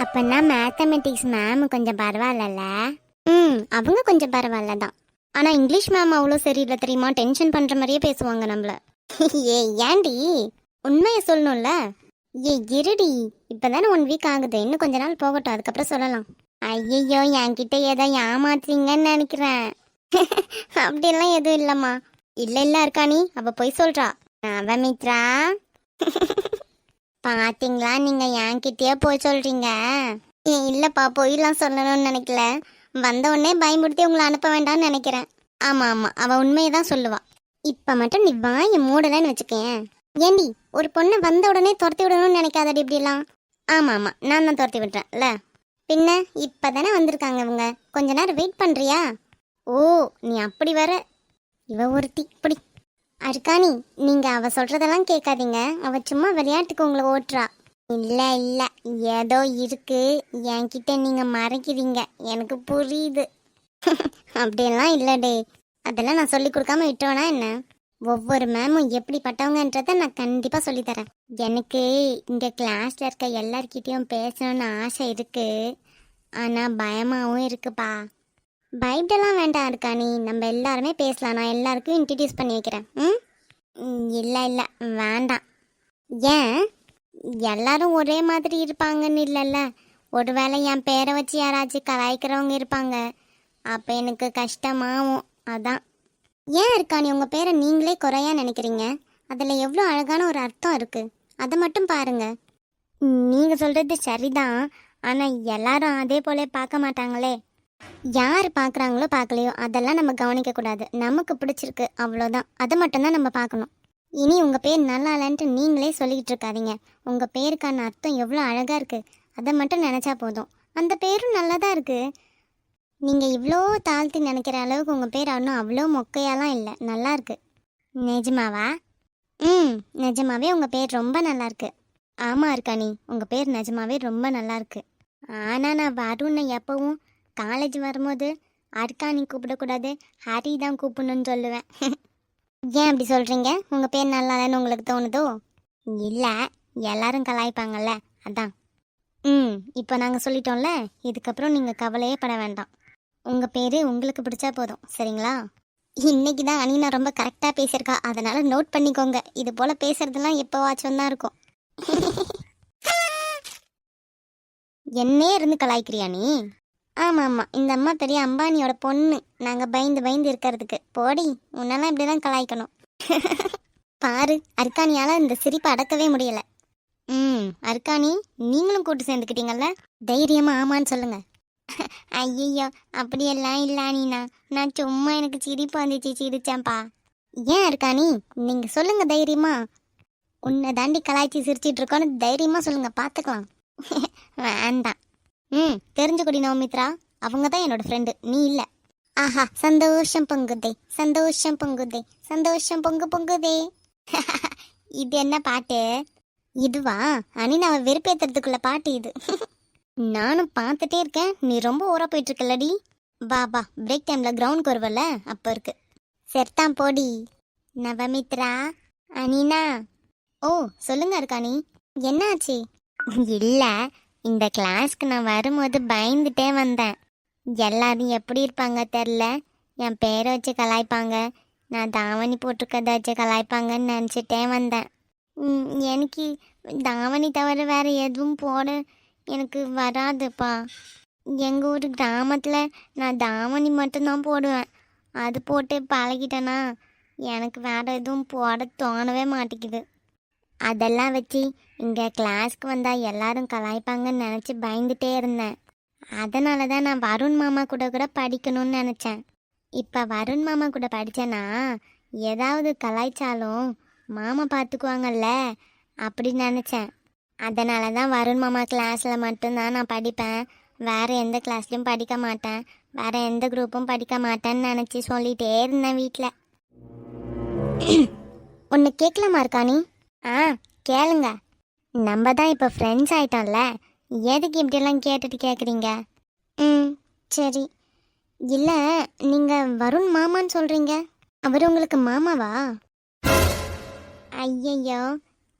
அப்பன்னா mathematics ma'am கொஞ்சம் பரவாயில்லல்ல? அவங்க கொஞ்சம் பரவாயில்ல தான். ஆனா இங்கிலீஷ் மேம் அவ்வளோ சரியில்லை தெரியுமா? டென்ஷன் பண்ற மாதிரியே பேசுவாங்க நம்மள. ஏ ஏண்டி, உண்மையை சொல்லணும்ல. ஏ இருடி, இப்பதானே 1 வீக் ஆகுது, இன்னும் கொஞ்ச நாள் போகட்டும், அதுக்கப்புறம் சொல்லலாம். ஐயோ, என்கிட்ட ஏதோ ஏமாத்துறீங்கன்னு நினைக்கிறேன். அப்படியெல்லாம் எதுவும் இல்லம்மா. இல்ல இருக்கானி, அவ போய் சொல்றா. அவ மித்ரா. பாத்தீங்களா, நீங்க என்கிட்டயே போய் சொல்றீங்க. இல்லப்பா, பொய்லாம் சொல்லணும்னு நினைக்கல. வந்த உடனே பயமுடுத்தி உங்களை அனுப்ப வேண்டாம்னு நினைக்கிறேன். ஆமா ஆமா, அவ உண்மையை தான் சொல்லுவா. இப்ப மட்டும் நீ வாயை மூடலன்னு வச்சுக்கேன். ஏண்டி, ஒரு பொண்ணை வந்த உடனே துரத்தி விடணும்னு நினைக்காதடி இப்படிலாம். ஆமா ஆமா, நான் தான் துரத்தி விட்டுறேன்ல. பின்ன இப்பதானே வந்திருக்காங்க இவங்க, கொஞ்ச நேரம் வெயிட் பண்றியா? ஓ, நீ அப்படி வர. இவ ஒருத்தி இப்படி. அருக்காணி, நீங்க அவ சொல்றதெல்லாம் கேட்காதீங்க. அவ சும்மா விளையாட்டுக்கு உங்களை ஓட்டுறா. இல்ல இல்ல, ஏதோ இருக்கு, என்கிட்ட நீங்க மறைக்கிறீங்க, எனக்கு புரியுது. அப்படியெல்லாம் இல்லடே, அதெல்லாம் நான் சொல்லி கொடுக்காம விட்டோனா என்ன? ஒவ்வொரு மேமும் எப்படிப்பட்டவங்கன்றத நான் கண்டிப்பா சொல்லித்தரேன். எனக்கு இங்க கிளாஸ்ல இருக்க எல்லார்கிட்டயும் பேசணும்னு ஆசை இருக்கு, ஆனா பயமாவும் இருக்குப்பா. பயப்படலாம் வேண்டாம் இருக்காணி, நம்ம எல்லாருமே பேசலாம். நான் எல்லாருக்கும் இன்ட்ரடியூஸ் பண்ணி வைக்கிறேன். இல்ல இல்ல வேண்டாம். ஏன்? எல்லாரும் ஒரே மாதிரி இருப்பாங்கன்னு இல்லைல்ல. ஒருவேளை என் பேரை வச்சு யாராச்சும் கலாய்க்கிறவங்க இருப்பாங்க, அப்போ எனக்கு கஷ்டமாகும், அதான். ஏன் இருக்கானி, உங்கள் பேரை நீங்களே குறையா நினைக்கிறீங்க? அதில் எவ்வளோ அழகான ஒரு அர்த்தம் இருக்குது, அதை மட்டும் பாருங்க. நீங்கள் சொல்கிறது சரிதான், ஆனால் எல்லாரும் அதே போல பார்க்க மாட்டாங்களே. யார் பார்க்குறாங்களோ பார்க்கலையோ அதெல்லாம் நம்ம கவனிக்கக்கூடாது. நமக்கு பிடிச்சிருக்கு அவ்வளோதான், அதை மட்டும்தான் நம்ம பார்க்கணும். இனி உங்கள் பேர் நல்லா இல்லைன்ட்டு நீங்களே சொல்லிக்கிட்டு இருக்காதீங்க. உங்கள் பேருக்கான அர்த்தம் எவ்வளோ அழகாக இருக்குது, அதை மட்டும் நினச்சா போதும். அந்த பேரும் நல்லா தான் இருக்குது. நீங்கள் இவ்வளோ தாழ்த்தி நினைக்கிற அளவுக்கு உங்கள் பேர் இன்னும் அவ்வளோ மொக்கையாலாம் இல்லை, நல்லா இருக்கு. நிஜமாவா? நிஜமாவே உங்கள் பேர் ரொம்ப நல்லா இருக்கு. ஆமாம் இருக்காணி, உங்கள் பேர் நிஜமாவே ரொம்ப நல்லா இருக்கு. ஆனால் நான் வருணை எப்பவும் காலேஜ் வரும்போது அர்க்காணி கூப்பிடக்கூடாது, ஹரி தான் கூப்பிடணும்னு சொல்லுவேன். ஏன் அப்படி சொல்கிறீங்க? உங்கள் பேர் நல்லா இல்லைன்னு உங்களுக்கு தோணுதோ? இல்லை, எல்லாரும் கலாய்ப்பாங்கல்ல, அதான். இப்போ நாங்கள் சொல்லிட்டோம்ல, இதுக்கப்புறம் நீங்கள் கவலையே பட வேண்டாம். உங்கள் பேர் உங்களுக்கு பிடிச்சா போதும், சரிங்களா? இன்னைக்கு தான் அனினா ரொம்ப கரெக்டாக பேசியிருக்கா, அதனால் நோட் பண்ணிக்கோங்க. இது போல் பேசுறதுலாம் எப்போவாச்சும் தான் இருக்கும். என்னே இருந்து கலாய்க்கிறியா நீ? ஆமாம் ஆமாம், இந்த அம்மா பெரிய அம்பானியோட பொண்ணு, நாங்கள் பயந்து பயந்து இருக்கிறதுக்கு. போடி, உன்னெல்லாம் இப்படி தான் கலாய்க்கணும். பாரு, அர்க்கானியால் இந்த சிரிப்பை அடக்கவே முடியலை. அர்க்கானி, நீங்களும் கூட்டு சேர்ந்துக்கிட்டீங்கல்ல, தைரியமாக ஆமான்னு சொல்லுங்க. ஐயோ, அப்படியெல்லாம் இல்லை நீனா, நான் சும்மா எனக்கு சிரிப்பு வந்துச்சு, சிரிச்சேன்ப்பா. ஏன் அர்க்கானி, நீங்கள் சொல்லுங்க தைரியமா. உன்னை தாண்டி கலாய்ச்சி சிரிச்சிட்டு இருக்கோன்னு தைரியமாக சொல்லுங்க, பார்த்துக்கலாம். வேண்டாம். தெரிஞ்சுக்கொடி நவமித்ரா, அவங்க தான் என்னோட ஃப்ரெண்டு, நீ இல்லை. ஆஹா, சந்தோஷம் பொங்குதே, சந்தோஷம் பொங்குதே, சந்தோஷம் பொங்கு பொங்குதே. இது என்ன பாட்டு? இதுவா? அனினாவை வெறுப்பேத்துறதுக்குள்ள பாட்டு இது. நானும் பார்த்துட்டே இருக்கேன், நீ ரொம்ப ஓரா போயிட்டு இருக்கல்லடி. வா வா, பிரேக் டைம்ல கிரவுண்ட் வருவல்ல, அப்போ இருக்கு. செத்தான் போடி. நவமித்ரா, அனினா. ஓ, சொல்லுங்க இருக்கானி, என்ன ஆச்சு? இல்லை, இந்த கிளாஸ்க்கு நான் வரும்போது பயந்துட்டே வந்தேன். எல்லாரும் எப்படி இருப்பாங்க தெரில, என் பேரை வச்சு கலாய்ப்பாங்க, நான் தாவணி போட்டிருக்கதை வச்சு கலாய்ப்பாங்கன்னு நினச்சிட்டே வந்தேன். எனக்கு தாவணி தவிர வேறு எதுவும் போட எனக்கு வராதுப்பா. எங்கள் ஊர் கிராமத்தில் நான் தாவணி மட்டும்தான் போடுவேன். அது போட்டு பழகிட்டேன்னா எனக்கு வேறு எதுவும் போட தோணவே மாட்டேங்குது. அதெல்லாம் வச்சு இங்கே கிளாஸ்க்கு வந்தால் எல்லாரும் கலாய்ப்பாங்கன்னு நினச்சி பயந்துட்டே இருந்தேன். அதனால தான் நான் வருண் மாமா கூட படிக்கணும்னு நினச்சேன். இப்போ வருண் மாமா கூட படித்தேன்னா ஏதாவது கலாய்ச்சாலும் மாமா பார்த்துக்குவாங்கல்ல, அப்படி நினச்சேன். அதனால தான் வருண் மாமா கிளாஸில் மட்டும்தான் நான் படிப்பேன், வேறு எந்த கிளாஸ்லையும் படிக்க மாட்டேன், வேறு எந்த குரூப்பும் படிக்க மாட்டேன்னு நினச்சி சொல்லிகிட்டே இருந்தேன் வீட்டில். ஒன்று கேட்கலாமா இருக்கானி? கேளுங்க. நம்ம தான் இப்போ ஃப்ரெண்ட்ஸ் ஆயிட்டோம்ல, எதுக்கு இப்படியெல்லாம் கேட்டுட்டு கேட்குறீங்க? சரி. இல்லை, நீங்கள் வருண் மாமான்னு சொல்கிறீங்க, அவர் உங்களுக்கு மாமாவா? ஐயையோ,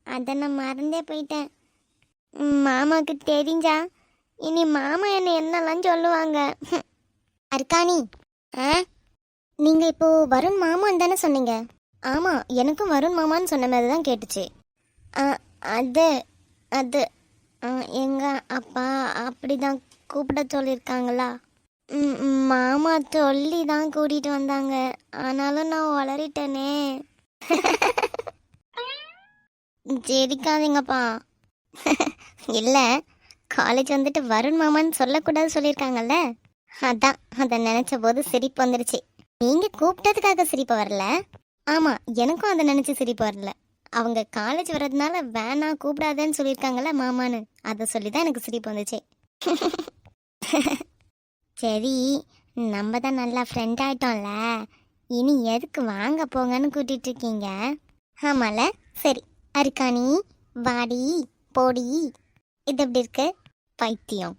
அதை நான் மறந்தே போயிட்டேன். மாமாவுக்கு தெரிஞ்சா இனி மாமா என்ன என்னெல்லாம் சொல்லுவாங்க. அர்க்காணி, ஆ நீங்க இப்போ வருண் மாமான்னு தானே சொன்னீங்க? ஆமா, எனக்கும் வருண் மாமான்னு சொன்ன மாதிரி தான் கேட்டுச்சு. ஆ, அது அது எங்க அப்பா அப்படிதான் கூப்பிட சொல்லியிருக்காங்களா? மாமா சொல்லி தான் கூட்டிட்டு வந்தாங்க. ஆனாலும் நான் வளரிட்டேனே. ஜெரிக்காதீங்கப்பா. இல்ல, காலேஜ் வந்துட்டு வருண் மாமான்னு சொல்லக்கூடாது சொல்லியிருக்காங்கல்ல, அதான் அதை நினைச்ச போது சிரிப்பு வந்துருச்சு. நீங்க கூப்பிட்டதுக்காக சிரிப்பு வரல. ஆமா, எனக்கும் அதை நினைச்சு சிரிப்பு வரல. அவங்க காலேஜ் வர்றதுனால வேணா கூப்பிடாதேன்னு சொல்லியிருக்காங்கல்ல மாமான்னு, அதை சொல்லிதான் எனக்கு சிரிப்பு வந்துச்சு. சரி, நம்ம தான் நல்லா ஃப்ரெண்ட் ஆயிட்டோம்ல, இனி எதுக்கு வாங்க போங்கன்னு கூட்டிட்டு இருக்கீங்க? ஆமால, சரி அர்க்காணி, வாடி போடி. இது எப்படி இருக்கு? பைத்தியம்.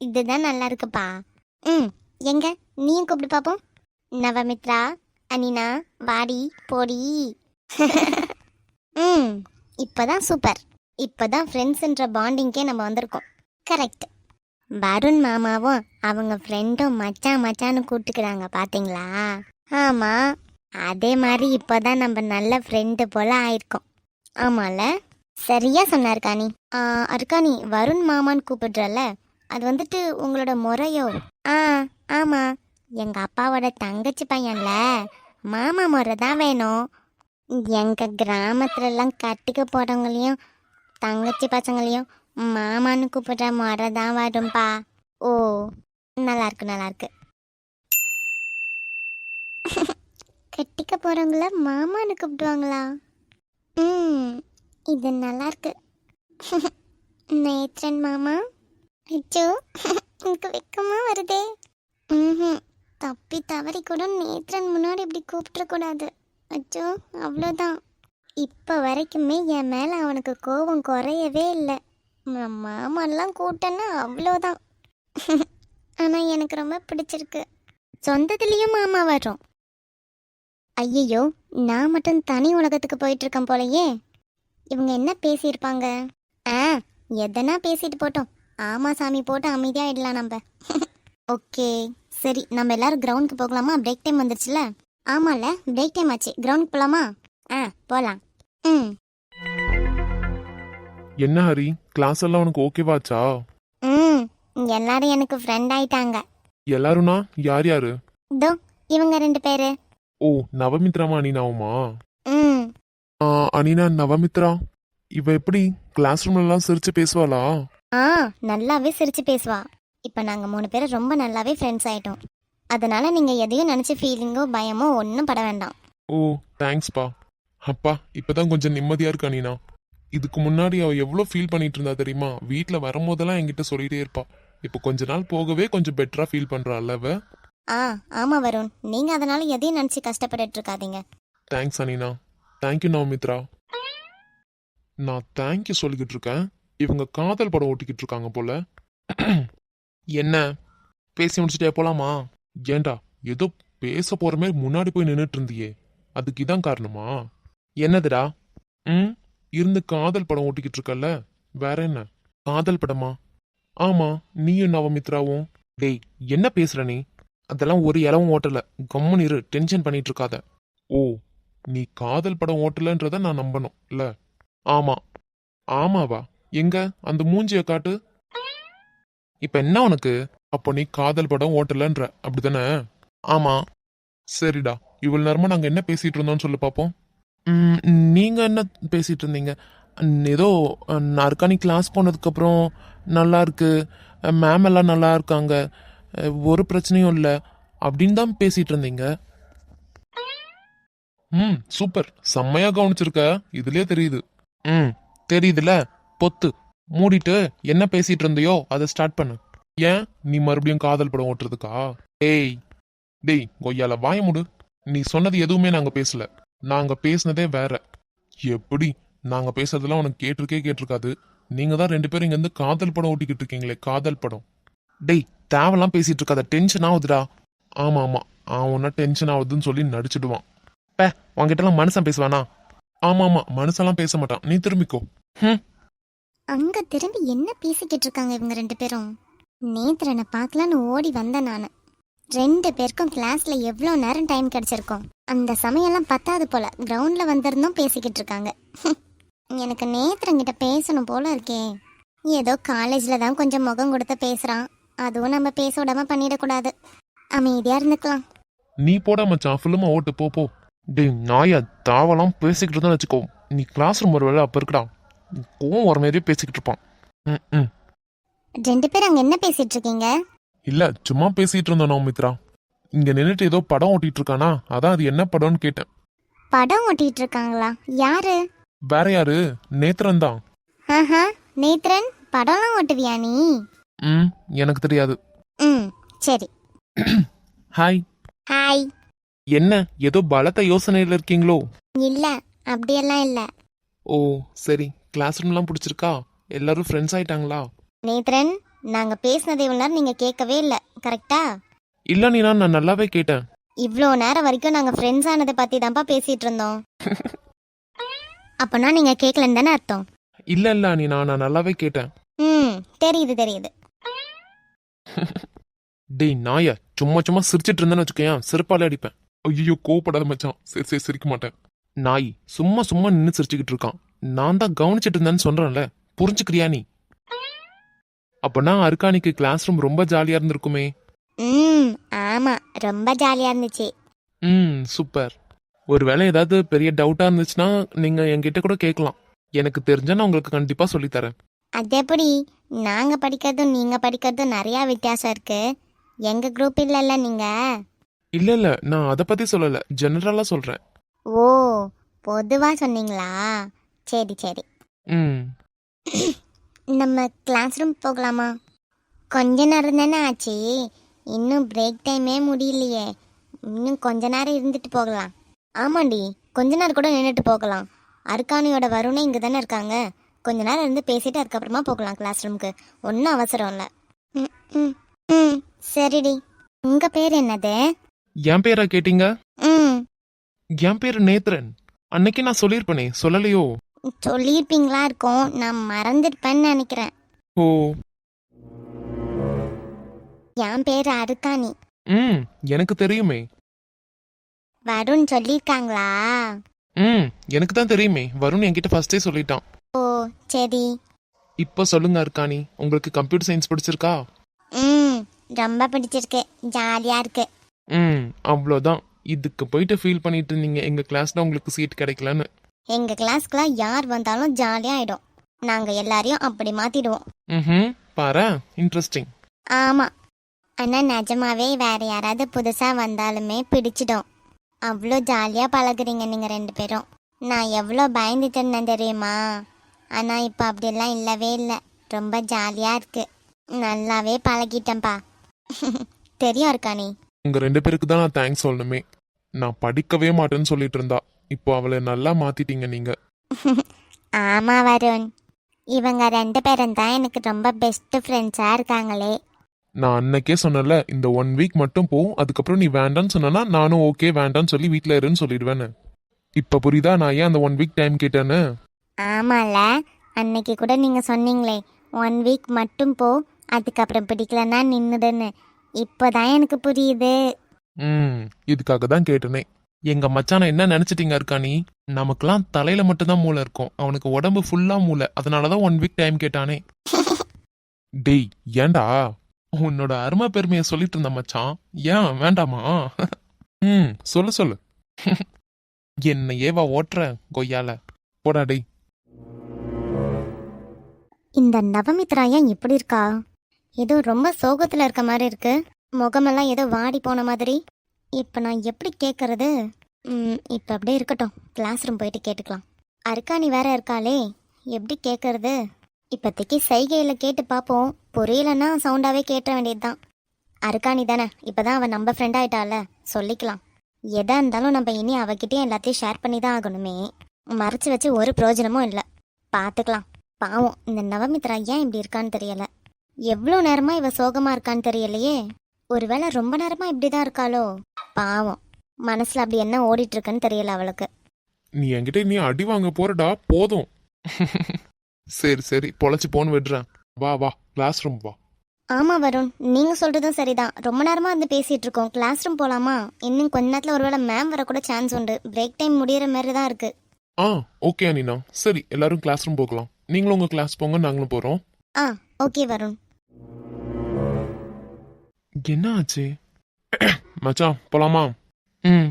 இதுதான் நல்லா இருக்குப்பா. எங்க நீயும் கூப்பிட்டு பாப்போம். நவமித்ரா, அனினா, வாடி போடி. இப்பதான் சூப்பர். இப்பதான் ஃப்ரெண்ட்ஸ்ன்ற பாண்டிங்கே நம்ம வந்திருக்கோம். கரெக்ட். வருண் மாமாவும் அவங்க ஃப்ரெண்டும் மச்சான் மச்சான்னு கூப்பிட்டுக்கிறாங்க பாத்தீங்களா? ஆமா, அதே மாதிரி இப்பதான் நம்ம நல்ல ஃப்ரெண்டு போல ஆயிருக்கோம். ஆமால, சரியா சொன்னார் காணி. அர்க்காணி, வருண் மாமான்னு கூப்பிடுறல, அது வந்துட்டு உங்களோட முறையோ? ஆமா, எங்க அப்பாவோட தங்கச்சி பையன்ல, மாமா முறை தான் வேணும். எங்க கிராமத்துல எல்லாம் கட்டிக்க போறவங்களையும் தங்கச்சி பசங்களையும் மாமான்னு கூப்பிடுற முறை தான் வரும்பா. ஓ, நல்லா இருக்கு நல்லா இருக்கு. கட்டிக்க போறவங்கள மாமான்னு கூப்பிடுவாங்களா? இது நல்லா இருக்கு. நேத்ரன் மாமா. அச்சோ, எனக்கு வெக்கமா வருதே. தப்பி தவறி கூட நேத்ரன் முன்னாடி இப்படி கூப்பிட்டுற கூடாது. அச்சோ, அவ்வளோதான். இப்போ வரைக்குமே என் மேலே அவனுக்கு கோபம் குறையவே இல்லை. மாமாலாம் கூப்பிட்டேன்னா அவ்வளோதான். ஆனால் எனக்கு ரொம்ப பிடிச்சிருக்கு. சொந்தத்துலேயும் மாமா வரும். ஐயோ, நான் மட்டும் தனி உலகத்துக்கு போயிட்டு இருக்கேன் போலயே. இவங்க என்ன பேசியிருப்பாங்க? எதனா பேசிட்டு போட்டோம். ஆமா சாமி, போட்டு அமைதியாகிடலாம் நம்ம. ஓகே, சரி, நம்ம எல்லாரும் கிரவுண்டுக்கு போகலாமா? பிரேக் டைம் வந்துருச்சுல. ஆமால, பிரேக் டைம் ஆச்சு. கிரவுண்டுக்கு போகலாமா? போகலாம். என்ன ஹரி, கிளாஸ் எல்லாம் உனக்கு ஓகேவாச்சா? எல்லாரும் எனக்கு ஃப்ரெண்ட் ஆயிட்டாங்க. எல்லாரும்னா யார் யாரு? இதோ இவங்க 2 பேரு. ஓ, நவமித்ராமா அனினாவுமா? அனினா நவமித்ரா, இவ எப்படி கிளாஸ் ரூம்ல எல்லாம் சிரிச்சு பேசுவாளா? நல்லாவே சிரிச்சு பேசுவா. இப்ப நாங்க 3 பேரும் ரொம்ப நல்லாவே ஃப்ரெண்ட்ஸ் ஆயிட்டோம். அதனால நீங்க எதையும் நினைச்சு ஃபீலிங்கோ பயமோ ஒன்றும் பட வேண்டாம். ஓ, தேங்க்ஸ்பா. அப்பா, இப்பதான் கொஞ்சம் நிம்மதியா இருக்கு அனினா. இதுக்கு முன்னாடி அவ எவ்வளவு ஃபீல் பண்ணிட்டு இருந்தா தெரியுமா? வீட்டுல வரும்போதெல்லாம் என்கிட்ட சொல்லிட்டே இருப்பா. இப்போ கொஞ்ச நாள் போகவே கொஞ்சம் பெட்டரா ஃபீல் பண்றாள் அவ. ஆமா வருண், நீங்க அதனால எதையும் நினைச்சு கஷ்டப்பட்டு இருக்காதீங்க. தேங்க்ஸ் அனினா. தேங்க்யூ நவமித்ரா. நான் தேங்க்யூ சொல்லிக்கிட்டு இருக்கேன், இவங்க காதல் படம் ஓட்டிக்கிட்டு இருக்காங்க போல. என்ன பேசி முடிச்சுட்டே போலாமா? ஏண்டா, ஏதோ பேச போற மாதிரி முன்னாடி போய் நின்றுட்டு இருந்தியே, அதுக்கு இதான் காரணமா? என்னதுடா? இருந்து காதல் படம் ஓட்டிக்கிட்டு இருக்கல, வேற என்ன? காதல் படமா? ஆமா, நீயும் நவமித்ராவும். டேய், என்ன பேசுற நீ? அதெல்லாம் ஒரு இலவும் ஓட்டல. கம்முன்னு இரு, டென்ஷன் பண்ணிட்டு இருக்காத. ஓ, நீ காதல் படம் ஓட்டலன்றத நான் நம்பணும் இல்ல? ஆமா. ஆமாவா? எங்க அந்த மூஞ்சிய காட்டு. இப்ப என்ன உனக்கு? அப்போ நீ காதல் படம் ஓட்டலன்ற, அப்படிதானே? ஆமா. சரிடா, இவ்வளவு நேரமா நாங்க என்ன பேசிட்டு இருந்தோம்னு சொல்லு பாப்போம். நீங்க என்ன பேசிட்டு இருந்தீங்க? ஏதோ அர்க்காணி கிளாஸ் போனதுக்கு அப்புறம் நல்லா இருக்கு, மேம் எல்லாம் நல்லா இருக்காங்க, ஒரு பிரச்சனையும் இல்லை அப்படின்னு தான் பேசிட்டு இருந்தீங்க. சூப்பர், செம்மையா கவனிச்சிருக்க, இதுலயே தெரியுது. தெரியுதுல, பொத்து மூடிட்டு என்ன பேசிட்டு இருந்தியோ அதை ஸ்டார்ட் பண்ணு. ஏன் நீ மறுபடியும் காதல் படம் ஓட்டுறதுக்கா? டேய் கொய்யால வாய முடு. நீ சொன்னது எதுவுமே நாங்க பேசல, நாங்க பேசினதே வேற. எப்படி? நாங்க பேசுறதெல்லாம் உனக்கு கேட்டிருக்காது. நீங்க தான் 2 பேரும் இங்க இருந்து காதல் படம் ஓட்டிக்கிட்டு இருக்கீங்களே, காதல் படம். டேய், தேவலாம் பேசிட்டு இருக்காத, டென்ஷன் ஆகுதுடா. ஆமா, அவனா டென்ஷன் ஆகுதுன்னு சொல்லி நடிச்சிடுவான். உன்கிட்ட எல்லாம் மனுஷன் பேசுவானா? ஆமா, மனுஷெல்லாம் பேச மாட்டான், நீ திரும்பிக்கோ. அங்க திரும்பி என்ன பேசிக்கிட்டு இருக்காங்க இவங்க ரெண்டு பேரும்? நேத்திரனை பார்க்கலான்னு ஓடி வந்தேன் நான். ரெண்டு பேருக்கும் கிளாஸ்ல எவ்வளோ நேரம் டைம் கிடைச்சிருக்கும். அந்த சமயம்லாம் பத்தாது போல கிரவுண்ட்ல வந்திருந்தும் பேசிக்கிட்டு இருக்காங்க. எனக்கு நேத்திரங்கிட்ட பேசணும் போல இருக்கே. ஏதோ காலேஜ்ல தான் கொஞ்சம் முகம் கொடுத்து பேசுறான், அதுவும் நம்ம பேச விடாம பண்ணிடக்கூடாது. அமைதியா இருந்துக்கலாம். நீ போடா மச்சான், ஃபில்லுமா ஓட்டு போ போ. டேய் நாயா, தாவலாம் பேசிக்கிட்டு இருந்தா வச்சுக்கோ. நீ கிளாஸ் ரூம் ஒரு வேலை அப்போ இருக்குடா. கோவம் வர மாதிரியே பேசிக்கிட்டு இருப்பான். ம். ரெண்டு பேரும் அங்க என்ன பேசிட்டு இருக்கீங்க? இல்ல, சும்மா பேசிட்டு இருந்தோம் நவமித்ரா. இங்க நின்னுட்டு ஏதோ படம் ஓட்டிட்டு இருக்கானா, அதான் அது என்ன படம்னு கேட்டேன். படம் ஓட்டிட்டு இருக்காங்களா? யாரு? வேற யாரு, நேத்ரன் தான். ஆஹா, நேத்ரன் படம்லாம் ஓட்டுவியா நீ? எனக்கு தெரியாது. சரி. ஹாய். ஹாய். என்ன ஏதோ பலத்த யோசனையில இருக்கீங்களோ? இல்ல, அப்படியெல்லாம் இல்ல. ஓ சரி, கிளாஸ் ரூம்லாம் பிடிச்சிருக்கா? எல்லாரும் ஃப்ரெண்ட்ஸ் ஆயிட்டாங்களா? நேத்ரன், நாங்க பேசினதை இவ்வளவு நேரம் நீங்க கேட்கவே இல்ல, கரெக்டா? இல்ல நீனா, நான் நல்லாவே கேட்டேன். இவ்வளோ நேரம் வரைக்கும் நாங்க ஃப்ரெண்ட்ஸ் ஆனதை பத்தி தான்ப்பா பேசிட்டு இருந்தோம். அப்பனா நீங்க கேட்கலன்னு தானே அர்த்தம்? இல்ல நீனா, நான் நல்லாவே கேட்டேன். தெரியுது. டேய் நாய, சும்மா சிரிச்சிட்டு இருந்தேன்னு வச்சுக்கேன், செருப்பாலே அடிப்பேன். ஐயோ கோவப்படாத மச்சான். சரி சிரிக்க மாட்டேன். நாய் சும்மா நின்று சிரிச்சுக்கிட்டு இருக்கான். நான் தான் கவனிச்சிட்டு இருந்தேன்னு சொல்றேன்ல, புரிஞ்சுக்கிறியா நீ? அப்பனா அர்க்கானிக்கு கிளாஸ் ரூம் ரொம்ப ஜாலியா இருந்திருக்குமே. ஆமா, ரொம்ப ஜாலியா இருந்துச்சு. சூப்பர். ஒருவேளை ஏதாவது பெரிய டவுட்டா இருந்துச்சுன்னா நீங்க என்கிட்ட கூட கேட்கலாம். எனக்கு தெரிஞ்சா நான் உங்களுக்கு கண்டிப்பா சொல்லித்தரேன். அது எப்படி? நாங்க படிக்கிறதும் நீங்க படிக்கிறதும் நிறைய வித்தியாசம் இருக்கு. எங்க குரூப் இல்லல்ல நீங்க. இல்ல நான் அதை பத்தி சொல்லல, ஜெனரலா சொல்றேன். ஓ, பொதுவா சொன்னீங்களா? சரி. நம்ம கிளாஸ் ரூம் போகலாமா? கொஞ்ச நேரம் தானே ஆச்சு, இன்னும் பிரேக் டைமே முடியலையே. இன்னும் கொஞ்ச நேரம் இருந்துட்டு போகலாம். ஆமாண்டி, கொஞ்ச நேரம் கூட நின்றுட்டு போகலாம். அர்க்கானியோட வருணை இங்கே தானே இருக்காங்க. கொஞ்ச நேரம் இருந்து பேசிட்டு அதுக்கப்புறமா போகலாம் கிளாஸ் ரூமுக்கு. ஒன்றும் அவசரம் இல்லை. சரிடி. உங்க பேர் என்னது? என் பேரா கேட்டீங்க? என் பேரு நேத்ரன். அன்னைக்கு நான் சொல்லியிருப்பேனே, சொல்லலையோ? சொல்லியிருப்பீங்களா இருக்கும், நான் மறந்துருப்பேன்னு நினைக்கிறேன். ஓ, என் பேர் அருக்காணி. எனக்கு தெரியுமே. வருண் சொல்லியிருக்காங்களா? எனக்கு தான் தெரியுமே, வருண் என்கிட்ட ஃபர்ஸ்டே சொல்லிட்டான். ஓ சரி. இப்போ சொல்லுங்க அர்க்கானி, உங்களுக்கு கம்ப்யூட்டர் சயின்ஸ் பிடிச்சிருக்கா? ரொம்ப பிடிச்சிருக்கு, ஜாலியா இருக்கு. அவ்வளோதான். இதுக்கு போயிட்டு ஃபீல் பண்ணிட்டு இருந்தீங்க எங்க கிளாஸ்ல உங்களுக்கு சீட் கிடைக்கலன்னு. எங்க கிளாஸ்க்குலாம் யார் வந்தாலும் ஜாலியா ஆயிடும். நாங்க எல்லாரையும் அப்படி மாத்திடுவோம். பாரு, இன்ட்ரெஸ்டிங். ஆமா, ஆனா நிஜமாவே வேற யாராவது புதுசா வந்தாலுமே பிடிச்சிடும். அவ்வளோ ஜாலியா பழகுறீங்க நீங்க ரெண்டு பேரும். நான் எவ்வளோ பயந்துட்டு இருந்தேன் தெரியுமா? ஆனா இப்போ அப்படியெல்லாம் இல்லவே இல்லை. ரொம்ப ஜாலியா இருக்கு. நல்லாவே பழகிட்டேன்ப்பா. தெரியும் இருக்கானி. உங்க ரெண்டு பேருக்கு தான் நான் தேங்க்ஸ் சொல்லணுமே. நான் படிக்கவே மாட்டேன்னு சொல்லிட்டு இருந்தா, இப்போ அவளை நல்லா மாத்திட்டீங்க நீங்க. ஆமா வருண், இவங்க ரெண்டு பேரும் தான் எனக்கு ரொம்ப பெஸ்ட் ஃப்ரெண்ட்ஸா இருக்காங்களே. நான் அன்னைக்கே சொன்னல, இந்த 1 வீக் மட்டும் போ, அதுக்கப்புறம் நீ வேண்டான்னு சொன்னா நானும் ஓகே வேண்டான்னு சொல்லி வீட்டில் இருன்னு சொல்லிடுவேன்னு. இப்ப புரியுதா நான் ஏன் அந்த 1 வீக் டைம் கேட்டேன்னு? ஆமால, அன்னைக்கு கூட நீங்க சொன்னீங்களே 1 வீக் மட்டும் போ, அதுக்கப்புறம் பிடிக்கலன்னா நின்னுடுன்னு. இப்போதான் எனக்கு புரியுது. இதுக்காக தான் கேட்டனே. எங்க மச்சான என்ன நினைச்சிட்டீங்க இருக்கானி? நமக்கெல்லாம் தலையில மட்டும்தான் மூளை இருக்கும், அவனுக்கு உடம்பு ஃபுல்லா மூளை. அதனாலதான் 1 வீக் டைம் கேட்டானே. டேய் ஏண்டா, உன்னோட அருமை பெருமையை சொல்லிட்டு இருந்த மச்சான், ஏன் வேண்டாமா? சொல்லு. என்ன ஏவா ஓட்டுற கொய்யால, போடா டேய். இந்த நவமித்ரா ஏன் இப்படி இருக்கா? ஏதோ ரொம்ப சோகத்துல இருக்க மாதிரி இருக்கு. முகமெல்லாம் ஏதோ வாடி போன மாதிரி. இப்ப நான் எப்படி கேட்கறது? இப்ப அப்படியே இருக்கட்டும், கிளாஸ் ரூம் போயிட்டு கேட்டுக்கலாம். அர்க்கானி வேற இருக்காளே, எப்படி கேட்கறது? இப்போதைக்கு சைகையில கேட்டு பார்ப்போம். புரியலன்னா சவுண்டாவே கேட்ட வேண்டியதுதான். அர்க்கானி தானே, இப்பதான் அவன் நம்ம ஃப்ரெண்ட் ஆயிட்டால, சொல்லிக்கலாம். எதா இருந்தாலும் நம்ம இனி அவகிட்டே எல்லாத்தையும் ஷேர் பண்ணி தான் ஆகணுமே. மறைச்சு வச்சு ஒரு பிரயோஜனமும் இல்லை. பார்த்துக்கலாம். பாவம் இந்த நவமித்ரா ஏன் இப்படி இருக்கான்னு தெரியல. எவ்வளோ நேரமா இவ சோகமா இருக்கான்னு தெரியலையே. ஒருவேளை ரொம்ப நேரமா இப்படிதான் இருக்காளோ? பாவம், மனசுல அப்படி என்ன ஓடிட்டு இருக்குன்னு தெரியல அவளுக்கு. நீ என்கிட்ட நீ அடி வாங்க போறடா, போதும். சரி சரி பொழைச்சி போன்னு விடுறேன். வா வா கிளாஸ் ரூம் வா. ஆமா வருண், நீங்க சொல்றதும் சரிதான். ரொம்ப நேரமா வந்து பேசிட்டு இருக்கோம். கிளாஸ் ரூம் போலாமா? இன்னும் கொஞ்ச நேரத்துல ஒருவேளை மேம் வரக்கூட சான்ஸ் உண்டு. பிரேக் டைம் முடியற மாதிரி தான் இருக்கு. ஆ ஓகே அனினா, சரி எல்லாரும் கிளாஸ் ரூம் போகலாம். நீங்களும் உங்க கிளாஸ் போங்க, நாங்களும் போறோம். ஆ ஓகே வருண். என்ன ஆச்சு? மச்சான் போலாமா? ம்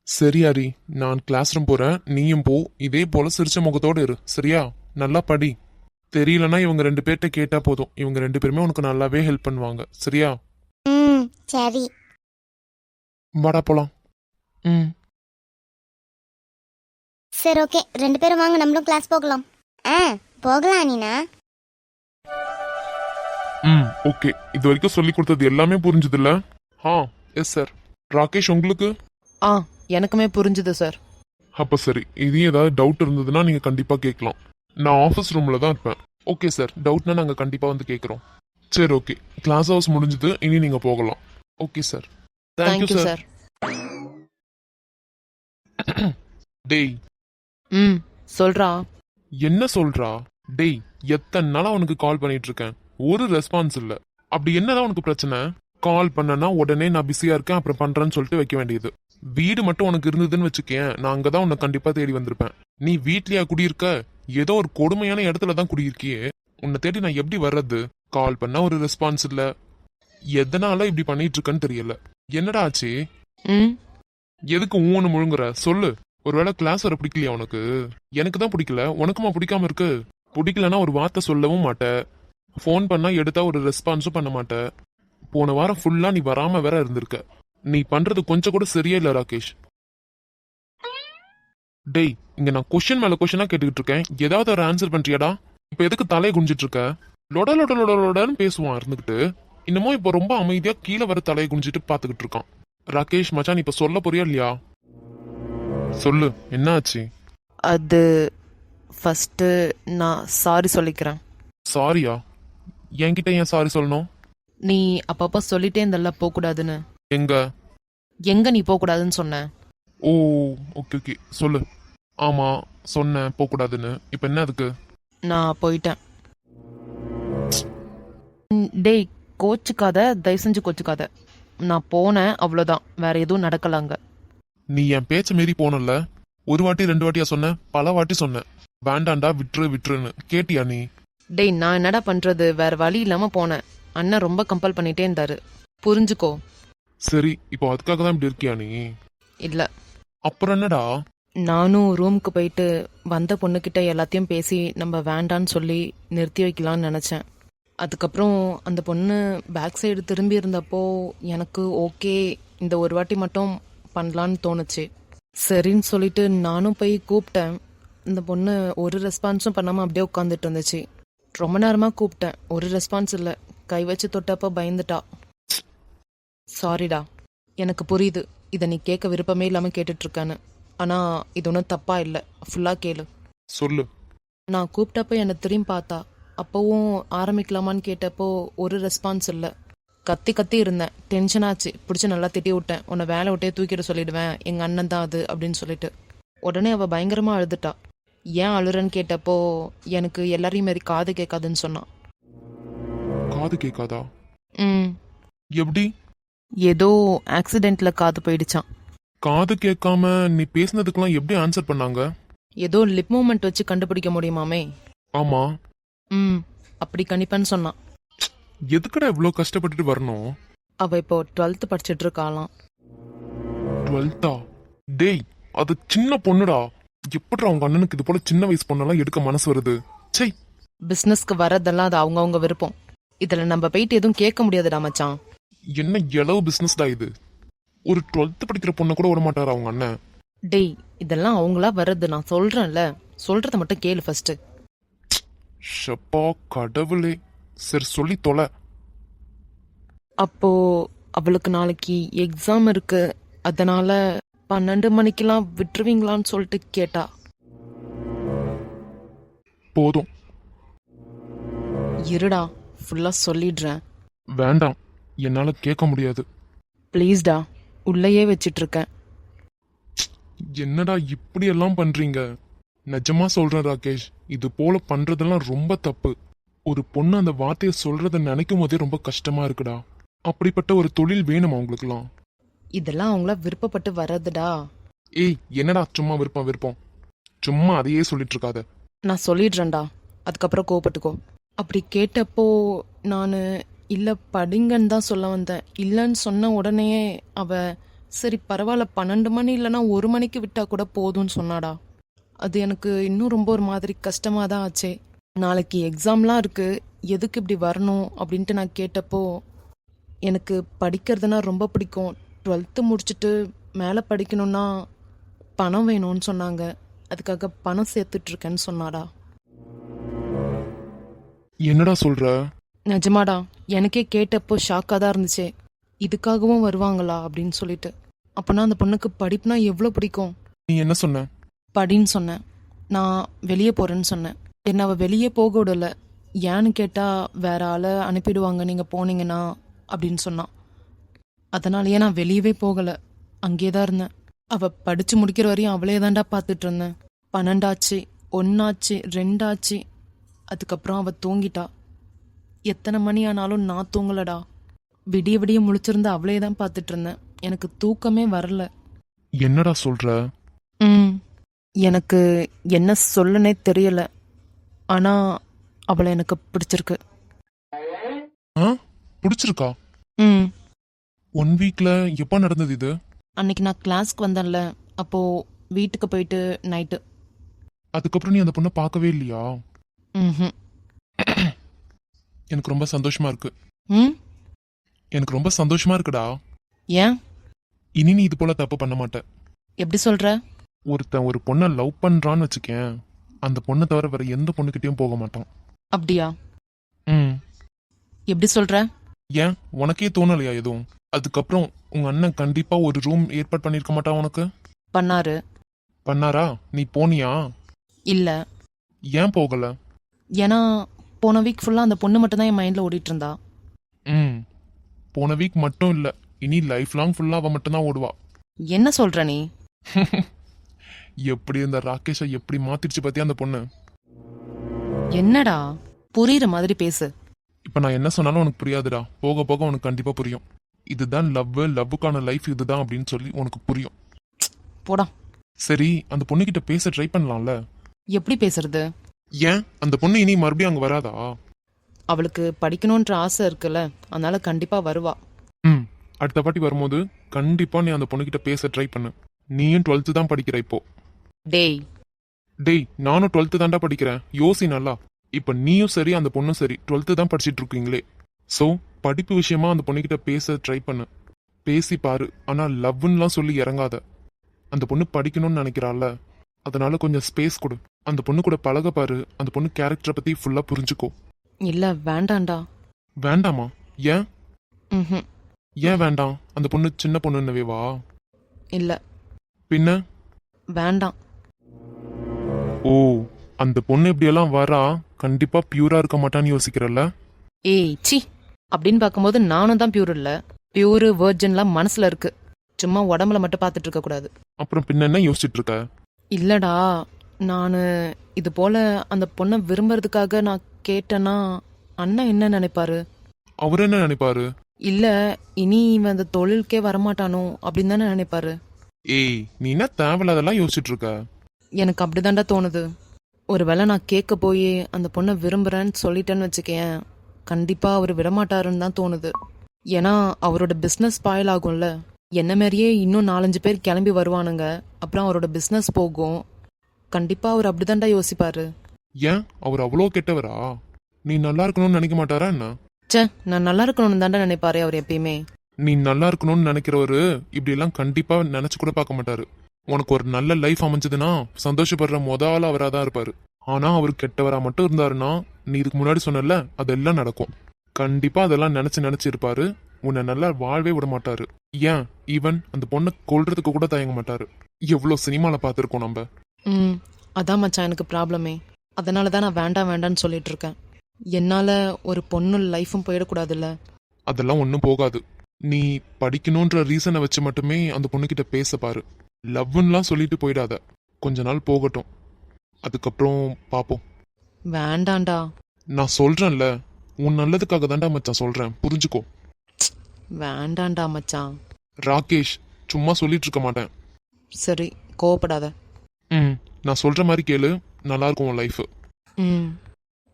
சரி ஹரி, நான் கிளாஸ் ரூம் போறேன், நீயும் போ. இதே போல சிரிச்ச முகத்தோடு இரு, சரியா? நல்லா படி. தெரியலனா இவங்க 2 பேர்ட்ட கேட்டா போதும், இவங்க 2 பேருமே உனக்கு நல்லாவே ஹெல்ப் பண்ணுவாங்க, சரியா? ம் சரி. வாடா போலாம். ம் சரி ஓகே, 2 பேரும் வாங்க நம்மளும் கிளாஸ் போகலாம். ஆ போகலாம் நீனா. ம் ஓகே, இது வரைக்கும் சொல்லி கொடுத்தது எல்லாமே புரிஞ்சுதுல்ல? ஆ எஸ் சார். ராகேஷ் உங்களுக்கு? ஆ எனக்குமே புரிஞ்சுது சார். அப்ப சரி, இதையும் ஏதாவது டவுட் இருந்ததுன்னா நீங்க கண்டிப்பா கேட்கலாம். நான் ஆஃபீஸ் ரூம்ல தான் இருப்பேன். ஓகே சார், டவுட்னா நாங்க கண்டிப்பா வந்து கேட்குறோம். சரி ஓகே, கிளாஸ் ஹவர்ஸ் முடிஞ்சது, இனி நீங்க போகலாம். Okay sir. Thank you thank you sir. Sir. டேய் ம் சொல்றா. என்ன சொல்றா? டேய் எத்தனை நாளா உனக்கு கால் பண்ணிட்டு இருக்கேன், ஒரு ரெஸ்பான்ஸ் இல்ல. அப்படி என்னதான் உனக்கு பிரச்சனை? கால் பண்ணனா உடனே நான் பிஸியா இருக்கேன் அப்புறம் பண்றேன்னு சொல்லிட்டு வைக்க வேண்டியது. வீடு மட்டும் உனக்கு இருந்ததுன்னு வச்சுக்கேன், நான் அங்கதான் உன்னை கண்டிப்பா தேடி வந்திருப்பேன். நீ வீட்லயா குடியிருக்க? ஏதோ ஒரு கொடுமையான இடத்துல தான் குடியிருக்கியே. உன்னை தேடி நான் எப்படி வர்றது? கால் பண்ணா ஒரு ரெஸ்பான்ஸ் இல்ல. எதனால இப்படி பண்ணிட்டு இருக்கேன்னு தெரியல. என்னடா ஆச்சு? ம் எதுக்கு ஊன்னு முழுங்குற? சொல்லு. ஒருவேளை கிளாஸ் வர பிடிக்கலையா உனக்கு? எனக்கு தான் பிடிக்கல, உனக்குமா பிடிக்காம இருக்கு? பிடிக்கலன்னா ஒரு வார்த்தை சொல்லவும் மாட்ட. ஃபோன் பண்ணா எடுத்தா ஒரு ரெஸ்பான்ஸும் பண்ண மாட்ட. போன வாரம் ஃபுல்லா நீ வராம வேற இருந்திருக்க. நீ பண்றது கொஞ்சம் கூட சரியே இல்ல ராகேஷ். டேய் இங்க நான் கொஸ்டின் மேல கொஸ்டினா கேட்டுக்கிட்டு இருக்கேன், ஏதாவது ஒரு ஆன்சர் பண்றியாடா? இப்ப எதுக்கு தலையை குனிஞ்சிட்டு இருக்க? லொட லொட லொட லொடன்னு பேசுவான் இருந்துகிட்டு. இன்னமும் இப்ப ரொம்ப அமைதியா கீழே வர தலையை குனிஞ்சிட்டு பாத்துக்கிட்டு இருக்கான். ராகேஷ் மச்சான், இப்ப சொல்ல போறியா இல்லையா? சொல்லு, என்ன ஆச்சு? அது ஃபஸ்ட்டு நான் சாரி சொல்லிக்கிறேன். சாரியா? என்கிட்ட ஏன் சாரி சொல்லணும்? நீ அப்பப்போ சொல்லிட்டே இருந்தல்ல போகக்கூடாதுன்னு. எங்க? எங்க நீ போகக்கூடாதுன்னு சொன்ன? ஓ ஓகே ஓகே சொல்லு. ஆமா சொன்னேன் போகக்கூடாதுன்னு, இப்ப என்ன அதுக்கு? நான் போயிட்டேன். டேய் கோச்சுக்காத, தயவு செஞ்சு கோச்சுக்காத. நான் போனேன் அவ்வளோதான், வேற எதுவும் நடக்கலாங்க. நீ என் பேச்ச மீறி போனல. ஒரு வாட்டி 2 வாட்டியா சொன்ன? பல வாட்டி சொன்னேன் வேண்டாண்டா விட்டுரு விட்டுருன்னு. கேட்டியா நீ? டேய் நான் என்னடா பண்றது, வேற வழி இல்லாம போனேன். அண்ணன் ரொம்ப கம்பல் பண்ணிட்டே இருந்தாரு, புரிஞ்சுக்கோ. சரி இப்போ அதுக்காக தான் இப்படி இருக்கியா நீ? இல்ல, அப்புறம் என்னடா? நானும் ரூமுக்கு போயிட்டு வந்த பொண்ணுக்கிட்ட எல்லாத்தையும் பேசி நம்ம வேண்டான்னு சொல்லி நிறுத்தி வைக்கலான்னு நினச்சேன். அதுக்கப்புறம் அந்த பொண்ணு பேக் சைடு திரும்பி இருந்தப்போ எனக்கு ஓகே, இந்த ஒரு வாட்டி மட்டும் பண்ணலான்னு தோணுச்சு. சரின்னு சொல்லிட்டு நானும் போய் கூப்பிட்டேன். இந்த பொண்ணு ஒரு ரெஸ்பான்ஸும் பண்ணாமல் அப்படியே உட்காந்துட்டு இருந்துச்சு. ரொம்ப நேரமாக கூப்பிட்டேன், ஒரு ரெஸ்பான்ஸ் இல்லை. கை வச்சு தொட்டப்போ பயந்துட்டா. சாரிடா, எனக்கு புரியுது இதை நீ கேட்க விருப்பமே இல்லாமல் கேட்டுட்ருக்கான்னு. ஆனால் இது ஒன்றும் தப்பாக இல்லை, ஃபுல்லாக கேளு. சொல்லு. நான் கூப்பிட்டப்போ என்னை திரும்பி பார்த்தா. அப்போவும் ஆரம்பிக்கலாமான்னு கேட்டப்போ ஒரு ரெஸ்பான்ஸ் இல்லை. கத்தி கத்தி இருந்தேன், டென்ஷன் ஆச்சு. பிடிச்சி நல்லா திட்டி விட்டேன், உன்னை வேலை விட்டே தூக்கிட்டு சொல்லிடுவேன், எங்கள் அண்ணன் தான் அது அப்படின்னு சொல்லிட்டு. உடனே அவள் பயங்கரமாக அழுதுட்டா. ஏன் அழுறன்னு கேட்டப்போ எனக்கு எல்லாரையும் மாரி காது கேட்காதுன்னு சொன்னான். காது கேட்காதா? ம் எப்படி? ஏதோ ஆக்சிடென்ட்டில் காது போயிடுச்சான். காது கேட்காம நீ பேசினதுக்கெல்லாம் எப்படி ஆன்சர் பண்ணாங்க? ஏதோ லிப் மூமெண்ட் வச்சு கண்டுபிடிக்க முடியுமாமே. ஆமா. ம் அப்படி கணிப்பேன்னு சொன்னான். எதுக்குடா இவ்வளோ கஷ்டப்பட்டுட்டு வரணும்? அவள் இப்போ 12th படிச்சுட்டு இருக்காளாம். 12th? டேய் அது சின்ன பொண்ணுடா. எப்படிடா உங்க அண்ணனுக்கு இது போல சின்ன வயசு பொண்ணெல்லாம் எடுக்க மனசு வருது? சை. பிஸ்னஸ்க்கு வரதெல்லாம் அது அவங்கவுங்க விருப்பம். இதில் நம்ம போயிட்டு எதுவும் கேட்க முடியாதுடா மச்சான். என்ன எளவு பிசினஸ்டா இது? ஒரு 12th படிக்கிற பொண்ணை கூட விட மாட்டாரா அவங்க அண்ணன்? டேய் இதெல்லாம் அவங்களா வர்றது, நான் சொல்றேன்ல, சொல்றத மட்டும் கேளு ஃபர்ஸ்ட். ஷப்பா கடவுளே. சரி சொல்லி தொலை. அப்போ அவளுக்கு நாளைக்கு எக்ஸாம் இருக்கு, அதனால 12 மணிக்கெல்லாம் விட்டுருவீங்களான்னு சொல்லிட்டு கேட்டா. போதும். இருடா ஃபுல்லா சொல்லிடுறேன். வேண்டாம், என்னால கேட்க முடியாது. ப்ளீஸ்டா, உள்ளேயே வச்சிட்டு இருக்கேன். என்னடா இப்படி எல்லாம் பண்றீங்க? நிஜமா சொல்றேன் ராகேஷ், இது போல பண்றதெல்லாம் ரொம்ப தப்பு. ஒரு பொண்ணு அந்த வார்த்தையை சொல்றத நினைக்கும் போதே ரொம்ப கஷ்டமா இருக்குடா. அப்படிப்பட்ட ஒரு தொழில் வேணுமா உங்களுக்குலாம்? இதெல்லாம் அவங்கள விருப்பப்பட்டு வர்றதுடா. ஏய், என்னடா சும்மா விருப்பம் விருப்பம், சும்மா அதையே சொல்லிட்டு இருக்காத. நான் சொல்லிடுறேன்டா, அதுக்கப்புறம் கோவப்பட்டுக்கோ. அப்படி கேட்டப்போ நான் இல்லை படிங்கன்னு தான் சொல்ல வந்தேன். இல்லைன்னு சொன்ன உடனே அவ சரி பரவாயில்ல 12 மணி இல்லைன்னா 1 மணிக்கு விட்டா கூட போதும்னு சொன்னாடா. அது எனக்கு இன்னும் ரொம்ப ஒரு மாதிரி கஷ்டமாக தான் ஆச்சே. நாளைக்கு எக்ஸாம்லாம் இருக்கு, எதுக்கு இப்படி வரணும் அப்படின்ட்டு நான் கேட்டப்போ எனக்கு படிக்கிறதுனா ரொம்ப பிடிக்கும், 12th முடிச்சுட்டு மேலே படிக்கணும்னா பணம் வேணும்னு சொன்னாங்க, அதுக்காக பணம் சேர்த்துட்டு இருக்கேன்னு சொன்னாடா. என்னடா சொல்ற? நிஜமாடா, எனக்கே கேட்டப்போ ஷாக்காக தான் இருந்துச்சே. இதுக்காகவும் வருவாங்களா அப்படின்னு சொல்லிட்டு. அப்போனா அந்த பொண்ணுக்கு படிப்புனா எவ்வளோ பிடிக்கும். நீ என்ன சொன்ன? படின்னு சொன்னேன். நான் வெளியே போகிறேன்னு சொன்னேன். என்னை அவள் வெளியே போக விடலை. ஏன்னு கேட்டால் வேற ஆளை அனுப்பிடுவாங்க நீங்கள் போனீங்கன்னா அப்படின்னு சொன்னான். அதனாலேயே நான் வெளியவே போகலை, அங்கே தான் இருந்தேன். அவள் படித்து முடிக்கிற வரையும் அவளே தான்டா பார்த்துட்டு இருந்தேன். 12 ஆச்சு, 1 ஆச்சு, 2 ஆச்சு. அதுக்கப்புறம் அவள் தூங்கிட்டா. எத்தனை மணி ஆனாலும் நான் தூங்கலடா. விடிய விடிய முழிச்சிருந்து அவளே தான் பார்த்துட்டு இருந்தேன். எனக்கு தூக்கமே வரல. என்னடா சொல்ற? எனக்கு என்ன சொல்லனே தெரியல. ஆனா அவளை எனக்கு பிடிச்சிருக்கு. ஆ, பிடிச்சிருக்கா? ம் 1 வீக்ல எப்ப நடந்தது இது? அன்னைக்கு நான் கிளாஸ்க்கு வந்தேன்ல, அப்போ வீட்டுக்கு போயிட்டு நைட்டு. அதுக்கப்புறம் நீ அந்த பொண்ணை பார்க்கவே இல்லையா? ம் எனக்கு ரொம்ப சந்தோஷமா இருக்கு. ம் எனக்கு ரொம்ப சந்தோஷமா இருக்குடா. ஏன்? இனி நீ இது போல தப்பு பண்ண மாட்ட. எப்படி சொல்ற? ஒருத்தன் ஒரு பொண்ணை லவ் பண்றான்னு வச்சுக்கேன், அந்த பொண்ணை தவிர வேற எந்த பொண்ணுகிட்டயும் போக மாட்டான். அப்படியா? ம். எப்படி சொல்ற? ஏன், உனக்கே தோணலையா எதுவும்? அதுக்கப்புறம் உங்க அண்ணன் கண்டிப்பா ஒரு ரூம் ஏற்பாடு பண்ணிருக்க மாட்டான் உனக்கு? பண்ணாரு. பண்ணாரா? நீ போனியா? இல்ல, ஏன் போகல? ஏன்னா போன வீக் ஃபுல்லா அந்த பொண்ணு மட்டும் தான் என் மைண்ட்ல ஓடிட்டு இருந்தா. ம். போன வீக் மட்டும் இல்ல, இனி லைஃப் லாங் ஃபுல்லா அவ மட்டும் தான் ஓடுவா. என்ன சொல்ற நீ? எப்படி இந்த ராகேஷை எப்படி மாத்திடுச்சு பாத்தியா அந்த பொண்ணு? என்னடா புரியுற மாதிரி பேசு. இப்ப நான் என்ன சொன்னாலும் உனக்கு புரியாதுடா. போக போக உனக்கு கண்டிப்பா புரியும். இதுதான் லவ், லவ்வுக்கான லைஃப் இதுதான் அப்படின்னு சொல்லி உனக்கு புரியும். போடா. சரி, அந்த பொண்ணுகிட்ட பேச ட்ரை பண்ணலாம்ல? எப்படி பேசுறது? ஏன், அந்த பொண்ணு இனி மறுபடியும் அங்க வராதா? அவளுக்கு படிக்கணும்ன்ற ஆசை இருக்குல்ல, அதனால கண்டிப்பா வருவா. ம். அடுத்த வாட்டி வரும்போது கண்டிப்பா நீ அந்த பொண்ணுகிட்ட பேச ட்ரை பண்ணு. நீயும் 12th தான் படிக்கிற இப்போ. டேய், டேய், நானும் 12th தான்டா படிக்கிறேன். யோசி நல்லா. இப்ப நீயும் சரி அந்த பொண்ணும் சரி 12th தான் படிச்சிட்டு இருக்கீங்களே. சோ படிப்பு விஷயமா அந்த பொண்ணுகிட்ட பேச ட்ரை பண்ணு. பேசி பாரு. ஆனா லவ்னுலாம் சொல்லி இறங்காத. அந்த பொண்ணு படிக்கணும்னு நினைக்கிறாள்ல, அதனால கொஞ்சம் ஸ்பேஸ் கொடு. அந்த பொண்ணு கூட பழக பாரு. அந்த பொண்ணு கேரக்டரை பத்தி ஃபுல்லா புரிஞ்சுக்கோ. இல்ல வேண்டாம்டா. வேண்டாமா? ஏன்? ம்ஹும். ஏன் வேண்டாம்? அந்த பொண்ணு சின்ன பொண்ணுன்னவே வா? இல்ல பின்ன? வேண்டாம். ஓ, அந்த பொண்ணு இப்படியெல்லாம் வரா, கண்டிப்பா பியூரா இருக்க மாட்டான்னு யோசிக்கிறல்ல? ஏய் சி, அப்படின்னு பார்க்கும்போது நானும் தான் பியூர் இல்ல. பியூர் வேர்ஜன்லாம் மனசுல இருக்கு, சும்மா உடம்புல மட்டும் பார்த்துட்டு இருக்க கூடாது. அப்புறம் பின்ன என்ன யோசிச்சுட்டு இருக்க? இல்லடா, நான் இது போல அந்த பொண்ணை விரும்புறதுக்காக நான் கேட்டேன்னா அண்ணன் என்ன நினைப்பாரு? அவர் என்ன நினைப்பாரு? இல்ல இனி இவன் அந்த தொழிலுக்கே வரமாட்டானோ அப்படின்னு தானே நினைப்பாரு. ஏய், நீ என்ன தேவையில்லாதெல்லாம் யோசிச்சுட்டு இருக்க? எனக்கு அப்படிதான்டா தோணுது. ஒருவேளை நான் கேட்க போய் அந்த பொண்ணை விரும்புறேன்னு சொல்லிட்டேன்னு வச்சுக்கேன், கண்டிப்பா அவர் விடமாட்டாருன்னு தான் தோணுது. ஏன்னா அவரோட பிஸ்னஸ் ஸ்பாயில் ஆகும்ல. என்ன மாதிரியே இன்னும் 4-5 பேர் கிளம்பி வருவானுங்க, அப்புறம் அவரோட பிஸ்னஸ் போகும். கண்டிப்பா அவர் அப்படிதான்டா யோசிப்பாரு. ஏன், அவர் அவ்வளோ கெட்டவரா? நீ நல்லா இருக்கணும்னு நினைக்க மாட்டாரா என்ன? ச்சே, நான் நல்லா இருக்கணும்னு தாண்டா நினைப்பாரு அவர் எப்பயுமே. நீ நல்லா இருக்கணும்னு நினைக்கிறவரு இப்படி எல்லாம் கண்டிப்பா நினைச்சு கூட பார்க்க மாட்டாரு. உனக்கு ஒரு நல்ல லைஃப் அமைஞ்சதுன்னா சந்தோஷப்படுற ஆள் அவரா தான் இருப்பாரு. ஆனா அவர் கெட்டவரா மட்டும் இருந்தாருன்னா நீ இதுக்கு முன்னாடி சொன்னல அதெல்லாம் நடக்கும். கண்டிப்பா அதெல்லாம் நினைச்சு இருப்பாரு. உன்னை நல்லா வாழவே விட மாட்டாரு. ஏன், ஈவன் அந்த பொண்ணை கொல்றதுக்கு கூட தயங்க மாட்டாரு. எவ்வளவு சினிமால பார்த்திருக்கோம் நம்ம. அதான் மச்சான் எனக்கு ப்ராப்ளமே. அதனால தான் நான் வேண்டாம் வேண்டான்னு சொல்லிட்டு இருக்கேன். என்னால ஒரு பொண்ணு லைஃபும் போயிடக்கூடாதுல்ல. அதெல்லாம் ஒன்றும் போகாது. நீ படிக்கணுன்ற ரீசனை வச்சு மட்டுமே அந்த பொண்ணுகிட்ட பேச பாரு. லவ்னுலாம் சொல்லிட்டு போயிடாத. கொஞ்ச நாள் போகட்டும். அதுக்கப்புறம் பார்ப்போம். வேண்டாண்டா. நான் சொல்றேன்ல, உன் நல்லதுக்காக தான்டா மச்சான் சொல்றேன், புரிஞ்சுக்கோ. வேண்டாண்டா மச்சான். ராகேஷ், சும்மா சொல்லிட்டு இருக்க மாட்டேன். சரி, கோவப்படாத. ம், நான் சொல்ற மாதிரி கேளு, நல்லா இருக்கும் உன் லைஃப். ம்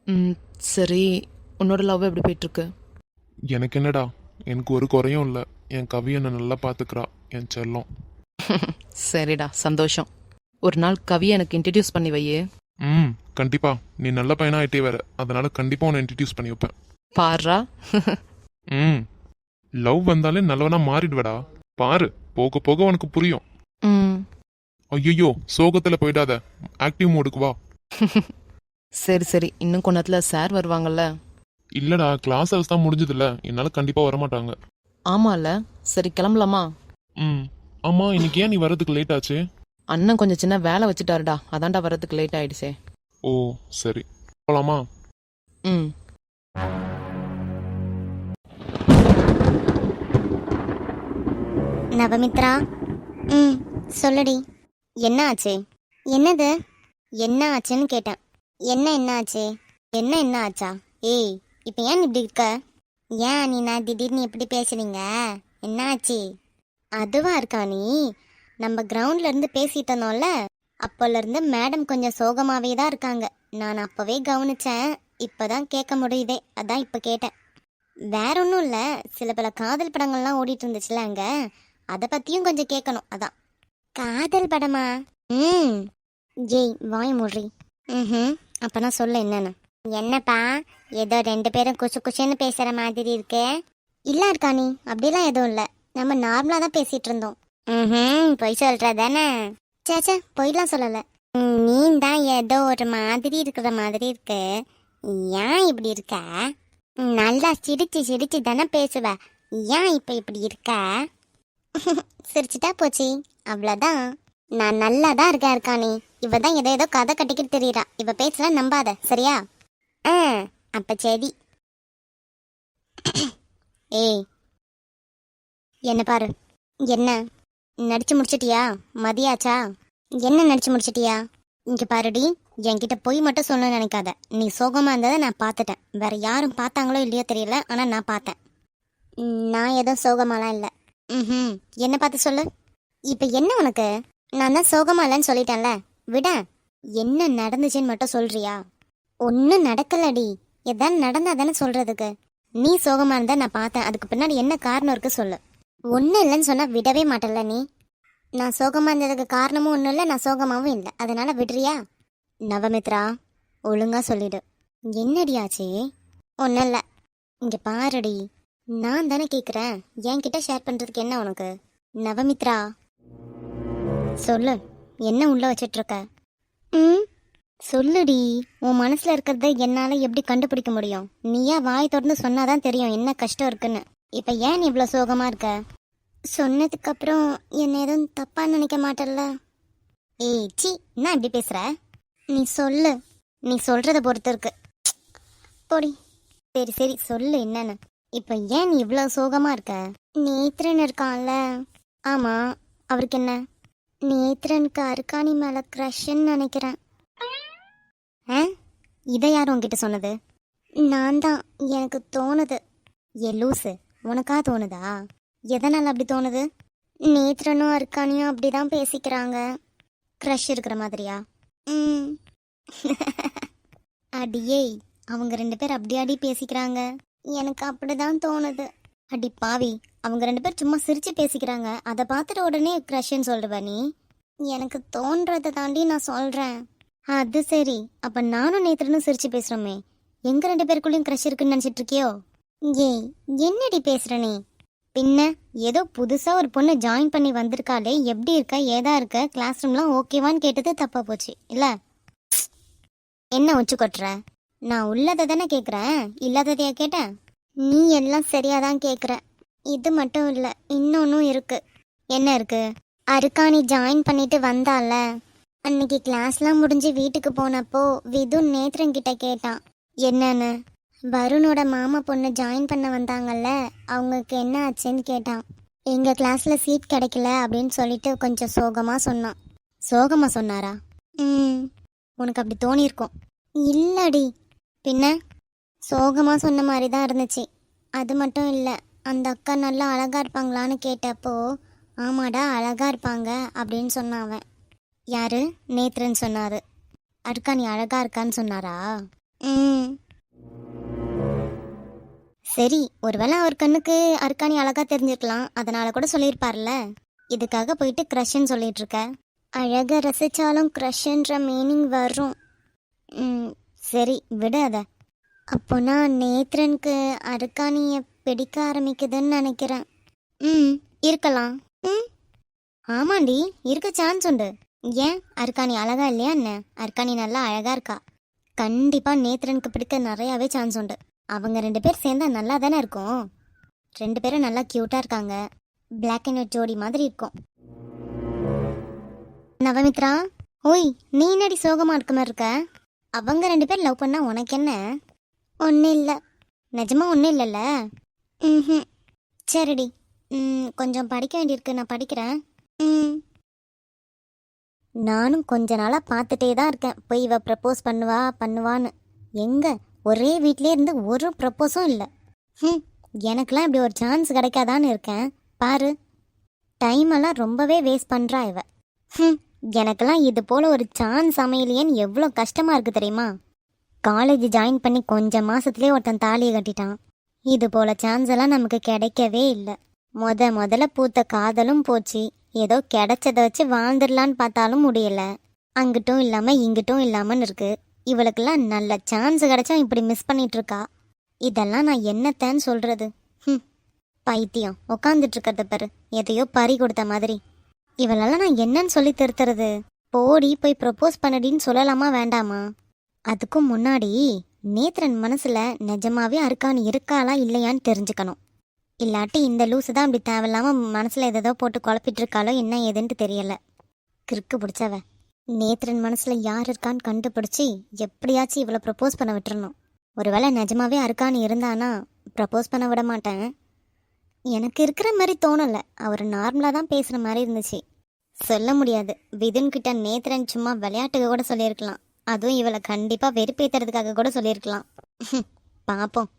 ம் சரி, உன்னோட லவ் எப்படி போயிட்டுருக்கு? எனக்கு என்னடா, எனக்கு ஒரு குறையும் இல்லை. என் கவி என்னை நல்லா பார்த்துக்கிறா, என் செல்லம். சரிடா, சந்தோஷம். ஒரு நாள் கவி எனக்கு இன்ட்ரடியூஸ் பண்ணி வையே. ம், கண்டிப்பா. நீ நல்ல பையனா ஆயிட்டே வேற, அதனால கண்டிப்பா உன்னை இன்ட்ரடியூஸ் பண்ணி வைப்பேன். பாருடா. ம், லவ் வந்தாலே நல்லவனா மாறிடுவடா. பாரு, போக போக உனக்கு புரியும். ம் ஐயோ, சோகத்துல போயிடாத, ஆக்டிவ் மோடுக்கு வா. சரி சரி, இன்னும் கொஞ்ச நேரத்தில் சார் வருவாங்கல்ல? இல்லடா, கிளாஸ் ஹவர்ஸ் தான் முடிஞ்சதுல, என்னால கண்டிப்பா வரமாட்டாங்க. ஆமால. சரி, கிளம்பலாமா? ம், ஆமா, இன்னைக்கு ஏன் நீ வர்றதுக்கு லேட் ஆச்சு? அண்ணன் கொஞ்சம் சின்ன வேலை வச்சுட்டாருடா, அதான்டா வரதுக்கு லேட் ஆயிடுச்சே. ஓ, சரி, போலாமா? ம் நவமித்ரா. ம், சொல்லுடி. என்ன ஆச்சு? என்னது? என்ன ஆச்சுன்னு கேட்டேன். என்ன ஆச்சு? என்ன ஆச்சா? ஏய், இப்போ ஏன் இப்படி இருக்க? ஏன் நீ நான் திடீர்னு எப்படி பேசுறீங்க? என்ன ஆச்சு? அதுவா இருக்கா நீ? நம்ம கிரவுண்ட்ல இருந்து பேசிட்டு இருந்தோம்ல, அப்போல இருந்து மேடம் கொஞ்சம் சோகமாவே தான் இருக்காங்க. நான் அப்பவே கவனிச்சேன், இப்பதான் கேட்க முடியுதே, அதான் இப்போ கேட்டேன். வேற ஒன்றும் இல்லை, சில பல காதல் படங்கள்லாம் ஓடிட்டு இருந்துச்சுல அங்க, அதை பத்தியும் கொஞ்சம் கேட்கணும், அதான். காதல் படமா? ம். ஜெய், வாய் மூடி. ம், அப்பனா சொல்ல என்னன்னு. என்னப்பா, ஏதோ ரெண்டு பேரும் குசு குசுன்னு பேசுற மாதிரி இருக்கே. இல்ல இருக்கா நீ, அப்படிலாம் எதுவும் இல்லை, நம்ம நார்மலா தான் பேசிட்டு இருந்தோம். ம், பொய் சொல்ற தானே? சேச்சே, பொய்லாம் சொல்லல. நீ தான் ஏதோ ஒரு மாதிரி இருக்கிற மாதிரி இருக்கு. ஏன் இப்படி இருக்க? நல்லா சிரிச்சு சிரிச்சு தானே பேசுவ, ஏன் இப்ப இப்படி இருக்க? சிரிச்சுட்டா போச்சு, அவ்வளோதான். நான் நல்லா தான் இருக்கா நீ. இவ தான் ஏதோ கதை கட்டிக்கிட்டு தெரியுறா, இவ பேசலாம் நம்பாத, சரியா? ஆ, அப்ப சரி. ஏய், என்ன பாரு. என்ன நடிச்சு முடிச்சிட்டியா? மதியாச்சா? என்ன நடிச்சு முடிச்சிட்டியா? இங்க பாருடி, என்கிட்ட பொய் மட்டும் சொல்லணும்னு நினைக்காத. நீ சோகமா இருந்ததை நான் பார்த்துட்டேன். வேற யாரும் பார்த்தாங்களோ இல்லையோ தெரியல, ஆனா நான் பார்த்தேன். நான் எதுவும் சோகமாலாம் இல்லை. ம், என்ன பார்த்து சொல்லு. இப்போ என்ன உனக்கு? நான் தான் சோகமா இல்லைன்னு சொல்லிட்டேன்ல, விட. என்ன நடந்துச்சுன்னு மட்டும் சொல்றியா? ஒன்றும் நடக்கலடி. எதாவது நடந்தா தானே சொல்றதுக்கு. நீ சோகமா இருந்தா நான் பார்த்தேன், அதுக்கு பின்னாடி என்ன காரணம் இருக்கு சொல்லு. ஒன்றும் இல்லைன்னு சொன்னா விடவே மாட்டல நீ. நான் சோகமா இருந்ததுக்கு காரணமும் ஒன்றும் இல்லை, நான் சோகமாவும் இல்லை, அதனால விடுறியா? நவமித்ரா, ஒழுங்கா சொல்லிடு. என்னடியாச்சு? ஒன்றும் இல்லை. இங்க பாருடி, நான் தானே கேட்குறேன், என்கிட்ட ஷேர் பண்ணுறதுக்கு என்ன உனக்கு? நவமித்ரா, சொல்லு, என்ன உள்ள வச்சிட்டு இருக்க? ம், சொல்லுடி. உன் மனசில் இருக்கிறத என்னால் எப்படி கண்டுபிடிக்க முடியும்? நீயா வாய் திறந்து சொன்னாதான் தெரியும் என்ன கஷ்டம் இருக்குன்னு. இப்போ ஏன் நீ இவ்வளோ சோகமாக இருக்க? சொன்னதுக்கப்புறம் என்ன எதுவும் தப்பாக நினைக்க மாட்டல்ல? ஏய் சி, என்ன இப்படி பேசுகிற? நீ சொல்லு, நீ சொல்கிறத பொறுத்து இருக்கு. போடி. சரி சரி, சொல்லு என்னன்னு. இப்போ ஏன் நீ இவ்வளோ சோகமாக இருக்க? நேத்ரன் இருக்கான்ல? ஆமாம், அவருக்கு என்ன? நேத்ரனுக்கு அருக்காணி மேலே க்ரஷ்ன்னு நினைக்கிறேன். ஆ, இதை யார் உங்ககிட்ட சொன்னது? நான் தான், எனக்கு தோணுது. ஏ லூசு, உனக்கா தோணுதா? எதனால் அப்படி தோணுது? நேத்ரனும் அருக்காணியும் அப்படிதான் பேசிக்கிறாங்க, க்ரஷ் இருக்கிற மாதிரியா? ம். அடியே, அவங்க ரெண்டு பேர் அப்படியாடி பேசிக்கிறாங்க? எனக்கு அப்படிதான் தோணுது. அடி பாவி, அவங்க ரெண்டு பேர் சும்மா சிரிச்சு பேசிக்கிறாங்க, அதை பார்த்துட்டு உடனே க்ரஷ்ன்னு சொல்லுவ நீ? எனக்கு தோன்றதை தாண்டி நான் சொல்றேன். அது சரி, அப்ப நானும் நேத்ரனும் சிரிச்சு பேசுறோமே, எங்க ரெண்டு பேருக்குள்ளயும் க்ரஷ் இருக்குன்னு நினைச்சிட்டு இருக்கியோ? ஏய், என்னடி பேசுற நீ? பின்ன ஏதோ புதுசா ஒரு பொண்ணு ஜாயின் பண்ணி வந்திருக்காளே, எப்படி இருக்க, ஏதா இருக்க, கிளாஸ் ரூம்லாம் ஓகேவான்னு கேட்டது தப்பா போச்சு இல்ல? என்ன உச்சு கொட்டுற? நான் உள்ளதை தானே கேட்குறேன், இல்லாததையா கேட்டேன்? நீ எல்லாம் சரியாதான் கேட்குற. இது மட்டும் இல்லை, இன்னொன்னும் இருக்கு. என்ன இருக்கு? அருக்காணி ஜாயின் பண்ணிட்டு வந்தால, அன்னைக்கு கிளாஸ்லாம் முடிஞ்சு வீட்டுக்கு போனப்போ விது நேத்ரன் கிட்ட கேட்டான். என்னன்னு? வருணோட மாமா பொண்ணு ஜாயின் பண்ண வந்தாங்கல்ல, அவங்களுக்கு என்ன ஆச்சுன்னு கேட்டான். எங்கள் கிளாஸில் சீட் கிடைக்கல அப்படின்னு சொல்லிட்டு கொஞ்சம் சோகமாக சொன்னான். சோகமாக சொன்னாரா? ம். உனக்கு அப்படி தோணியிருக்கும். இல்லடி. பின்ன சோகமாக சொன்ன மாதிரி தான் இருந்துச்சு. அது மட்டும் இல்லை, அந்த அக்கா நல்லா அழகா இருப்பாங்களான்னு கேட்டப்போ ஆமாடா அழகா இருப்பாங்க அப்படின்னு சொன்னான் அவன். யாரு? நேத்ரன் சொன்னாரு. அர்க்காணி அழகா இருக்கான்னு சொன்னாரா? ம். சரி, ஒருவேளை அவர் கண்ணுக்கு அர்க்காணி அழகா தெரிஞ்சிருக்கலாம், அதனால கூட சொல்லியிருப்பார்ல. இதுக்காக போயிட்டு க்ரஷ்ன்னு சொல்லிட்டு இருக்க. அழக ரசிச்சாலும் க்ரஷ்ன்ற மீனிங் வரும். ம். சரி விடு அத. அப்போனா நேத்ரனுக்கு அர்க்காணியை பிடிக்க ஆரம்பிக்குதுன்னு நினைக்கிறேன். ம். இருக்கலாம். ம். ஆமாண்டி, இருக்க சான்ஸ் உண்டு. ஏன்? அர்க்காணி அழகா இல்லையா என்ன? அர்க்காணி நல்லா அழகா இருக்கா. கண்டிப்பா நேத்ரனுக்கு பிடிக்க நிறையாவே சான்ஸ் உண்டு. அவங்க 2 பேர் சேர்ந்தா நல்லா தானே இருக்கும். 2 பேரும் நல்லா கியூட்டா இருக்காங்க. பிளாக் அண்ட் ஒயிட் ஜோடி மாதிரி இருக்கும். நவமித்ரா, ஓய் நீ என்னடி சோகமா இருக்க மாதிரி இருக்க? அவங்க 2 பேர் லவ் பண்ணா உனக்கு என்ன? ஒன்றும் இல்லை. நிஜமா ஒன்றும் இல்லைல்ல? ம். சரிடி. கொஞ்சம் படிக்க வேண்டியிருக்கு, நான் படிக்கிறேன். ம். நானும் கொஞ்ச நாளாக பார்த்துட்டே தான் இருக்கேன், போய் இவ ப்ரப்போஸ் பண்ணுவான்னு. எங்க ஒரே வீட்லயே இருந்து ஒரு ப்ரப்போஸும் இல்லை. எனக்கெல்லாம் இப்படி ஒரு சான்ஸ் கிடைக்காதான்னு இருக்கேன். பாரு, டைமெல்லாம் ரொம்பவே வேஸ்ட் பண்ணுறா இவ. எனக்கெல்லாம் இது போல் ஒரு சான்ஸ் அமையலையேன்னு எவ்வளோ கஷ்டமாக இருக்குது தெரியுமா? காலேஜ் ஜாயின் பண்ணி கொஞ்சம் மாதத்துலேயே ஒருத்தன் தாலியை கட்டிட்டான். இது போல் சான்ஸ் எல்லாம் நமக்கு கிடைக்கவே இல்லை. முதல்ல பூத்த காதலும் போச்சு. ஏதோ கிடைச்சதை வச்சு வாழ்ந்துடலான்னு பார்த்தாலும் முடியல. அங்கிட்டும் இல்லாமல் இங்கிட்டும் இல்லாமன்னு இருக்கு. இவளுக்கெல்லாம் நல்ல சான்ஸ் கிடைச்சா இப்படி மிஸ் பண்ணிட்டு இருக்கா. இதெல்லாம் நான் என்னத்தேன்னு சொல்றது? பைத்தியம் உட்காந்துட்டு இருக்கிறத பாரு, எதையோ பறி கொடுத்த மாதிரி. இவளெல்லாம் நான் என்னன்னு சொல்லி திருத்துறது? போடி போய் ப்ரப்போஸ் பண்ணடின்னு சொல்லலாமா வேண்டாமா? அதுக்கும் முன்னாடி நேத்ரன் மனசுல நிஜமாவே அர்க்காணி இருக்காளா இல்லையான்னு தெரிஞ்சுக்கணும். இல்லாட்டி இந்த லூசு தான் அப்படி தேவையில்லாம மனசுல எதோ போட்டு குழப்பிட்டு இருக்காளோ என்ன ஏதுன்ட்டு தெரியல. கிறுக்கு பிடிச்சவ. நேத்ரன் மனசுல யார் இருக்கான்னு கண்டுபிடிச்சி எப்படியாச்சும் இவளை ப்ரப்போஸ் பண்ண விட்டுறணும். ஒருவேளை நிஜமாவே அர்க்காணி இருந்தானா ப்ரப்போஸ் பண்ண விட மாட்டேன். எனக்கு இருக்கிற மாதிரி தோணலை, அவர் நார்மலாக தான் பேசுகிற மாதிரி இருந்துச்சு. சொல்ல முடியாது, விதுன்கிட்ட நேத்ரன் சும்மா விளையாட்டுக்கு கூட சொல்லியிருக்கலாம். அதுவும் இவளை கண்டிப்பாக வெறுப்பேற்றுறதுக்காக கூட சொல்லியிருக்கலாம். பார்ப்போம்.